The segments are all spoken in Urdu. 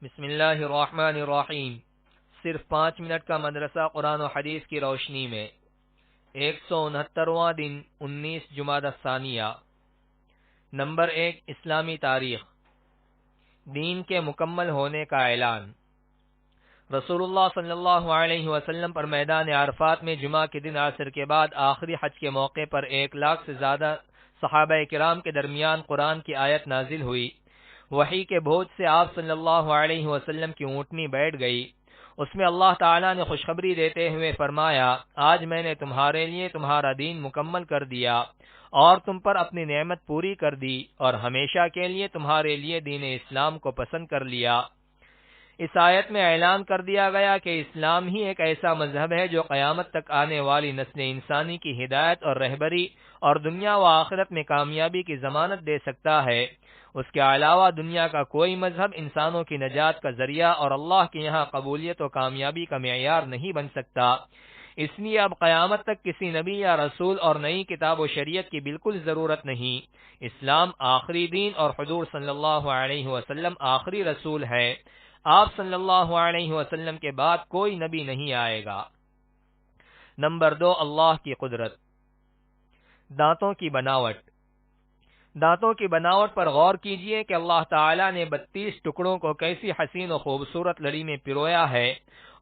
بسم اللہ الرحمن الرحیم۔ صرف 5 منٹ کا مدرسہ قرآن و حدیث کی روشنی میں 169واں دن 19 جمادی الثانیہ۔ نمبر 1، اسلامی تاریخ۔ دین کے مکمل ہونے کا اعلان۔ رسول اللہ صلی اللہ علیہ وسلم پر میدان عرفات میں جمعہ کے دن عصر کے بعد آخری حج کے موقع پر 1 لاکھ سے زیادہ صحابہ کرام کے درمیان قرآن کی آیت نازل ہوئی۔ وحی کے بوجھ سے آپ صلی اللہ علیہ وسلم کی اونٹنی بیٹھ گئی۔ اس میں اللہ تعالیٰ نے خوشخبری دیتے ہوئے فرمایا، آج میں نے تمہارے لیے تمہارا دین مکمل کر دیا اور تم پر اپنی نعمت پوری کر دی اور ہمیشہ کے لیے تمہارے لیے دین اسلام کو پسند کر لیا۔ اس آیت میں اعلان کر دیا گیا کہ اسلام ہی ایک ایسا مذہب ہے جو قیامت تک آنے والی نسل انسانی کی ہدایت اور رہبری اور دنیا و آخرت میں کامیابی کی ضمانت دے سکتا ہے۔ اس کے علاوہ دنیا کا کوئی مذہب انسانوں کی نجات کا ذریعہ اور اللہ کے یہاں قبولیت و کامیابی کا معیار نہیں بن سکتا۔ اس لیے اب قیامت تک کسی نبی یا رسول اور نئی کتاب و شریعت کی بالکل ضرورت نہیں۔ اسلام آخری دین اور حضور صلی اللہ علیہ وسلم آخری رسول ہے۔ آپ صلی اللہ علیہ وسلم کے بعد کوئی نبی نہیں آئے گا۔ نمبر 2، اللہ کی قدرت۔ دانتوں کی بناوٹ۔ دانتوں کی بناوٹ پر غور کیجئے کہ اللہ تعالیٰ نے 32 ٹکڑوں کو کیسی حسین و خوبصورت لڑی میں پرویا ہے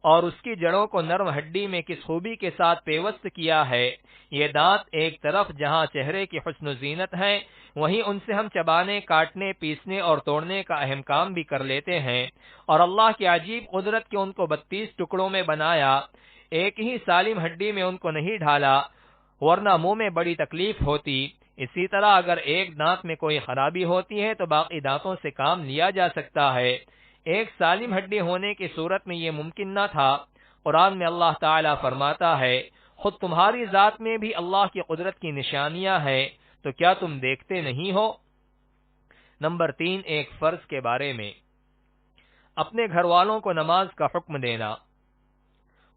اور اس کی جڑوں کو نرم ہڈی میں کس خوبی کے ساتھ پیوست کیا ہے۔ یہ دانت ایک طرف جہاں چہرے کی حسن و زینت ہے، وہیں ان سے ہم چبانے، کاٹنے، پیسنے اور توڑنے کا اہم کام بھی کر لیتے ہیں، اور اللہ کی عجیب قدرت کہ ان کو 32 ٹکڑوں میں بنایا، ایک ہی سالم ہڈی میں ان کو نہیں ڈھالا، ورنہ منہ میں بڑی تکلیف ہوتی۔ اسی طرح اگر ایک دانت میں کوئی خرابی ہوتی ہے تو باقی دانتوں سے کام لیا جا سکتا ہے۔ ایک سالم ہڈی ہونے کی صورت میں یہ ممکن نہ تھا۔ قرآن میں اللہ تعالیٰ فرماتا ہے، خود تمہاری ذات میں بھی اللہ کی قدرت کی نشانیاں ہیں، تو کیا تم دیکھتے نہیں ہو؟ نمبر 3، ایک فرض کے بارے میں۔ اپنے گھر والوں کو نماز کا حکم دینا۔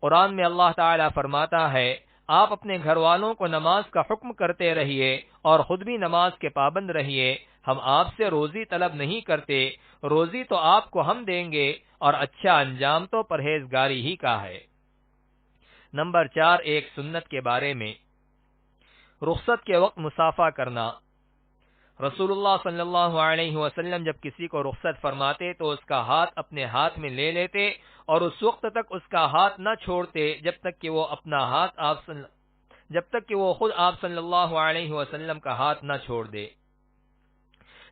قرآن میں اللہ تعالیٰ فرماتا ہے، آپ اپنے گھر والوں کو نماز کا حکم کرتے رہیے اور خود بھی نماز کے پابند رہیے۔ ہم آپ سے روزی طلب نہیں کرتے، روزی تو آپ کو ہم دیں گے اور اچھا انجام تو پرہیزگاری ہی کا ہے۔ نمبر 4، ایک سنت کے بارے میں۔ رخصت کے وقت مصافحہ کرنا۔ رسول اللہ صلی اللہ علیہ وسلم جب کسی کو رخصت فرماتے تو اس کا ہاتھ اپنے ہاتھ میں لے لیتے اور اس وقت تک اس کا ہاتھ نہ چھوڑتے جب تک کہ وہ خود آپ صلی اللہ علیہ وسلم کا ہاتھ نہ چھوڑ دے۔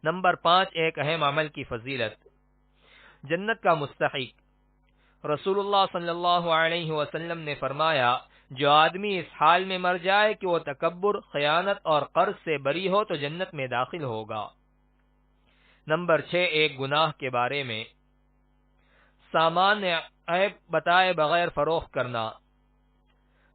نمبر 5، ایک اہم عمل کی فضیلت۔ جنت کا مستحق۔ رسول اللہ صلی اللہ علیہ وسلم نے فرمایا، جو آدمی اس حال میں مر جائے کہ وہ تکبر، خیانت اور قرض سے بری ہو تو جنت میں داخل ہوگا۔ نمبر 6، ایک گناہ کے بارے میں۔ سامان عیب بتائے بغیر فروخت کرنا۔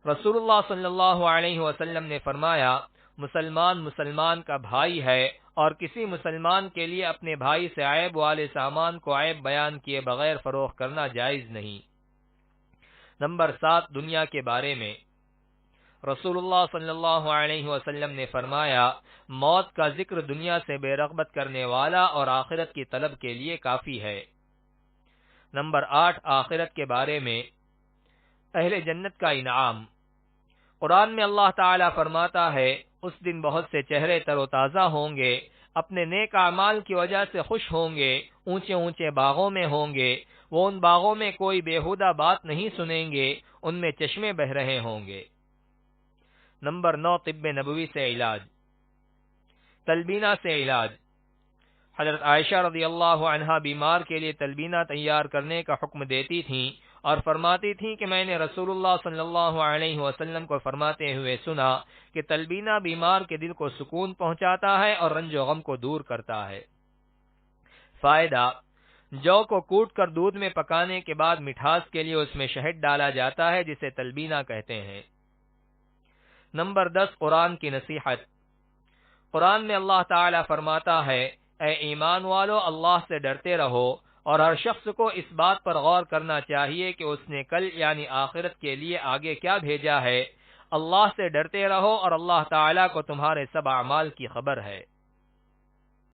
رسول اللہ صلی اللہ علیہ وسلم نے فرمایا، مسلمان کا بھائی ہے اور کسی مسلمان کے لیے اپنے بھائی سے عیب والے سامان کو عیب بیان کیے بغیر فروخت کرنا جائز نہیں۔ نمبر 7، دنیا کے بارے میں۔ رسول اللہ صلی اللہ علیہ وسلم نے فرمایا، موت کا ذکر دنیا سے بے رغبت کرنے والا اور آخرت کی طلب کے لیے کافی ہے۔ نمبر 8، آخرت کے بارے میں۔ اہل جنت کا انعام۔ قرآن میں اللہ تعالیٰ فرماتا ہے، اس دن بہت سے چہرے تر و تازہ ہوں گے، اپنے نیک اعمال کی وجہ سے خوش ہوں گے، اونچے اونچے باغوں میں ہوں گے، وہ ان باغوں میں کوئی بیہودہ بات نہیں سنیں گے، ان میں چشمے بہہ رہے ہوں گے۔ نمبر 9، طب نبوی سے علاج۔ تلبینہ سے علاج۔ حضرت عائشہ رضی اللہ عنہا بیمار کے لیے تلبینہ تیار کرنے کا حکم دیتی تھیں اور فرماتی تھیں کہ میں نے رسول اللہ صلی اللہ علیہ وسلم کو فرماتے ہوئے سنا کہ تلبینہ بیمار کے دل کو سکون پہنچاتا ہے اور رنج و غم کو دور کرتا ہے۔ فائدہ: جو کو کوٹ کر دودھ میں پکانے کے بعد مٹھاس کے لیے اس میں شہد ڈالا جاتا ہے، جسے تلبینہ کہتے ہیں۔ نمبر 10، قرآن کی نصیحت۔ قرآن میں اللہ تعالیٰ فرماتا ہے، اے ایمان والو، اللہ سے ڈرتے رہو، اور ہر شخص کو اس بات پر غور کرنا چاہیے کہ اس نے کل یعنی آخرت کے لیے آگے کیا بھیجا ہے۔ اللہ سے ڈرتے رہو اور اللہ تعالیٰ کو تمہارے سب اعمال کی خبر ہے۔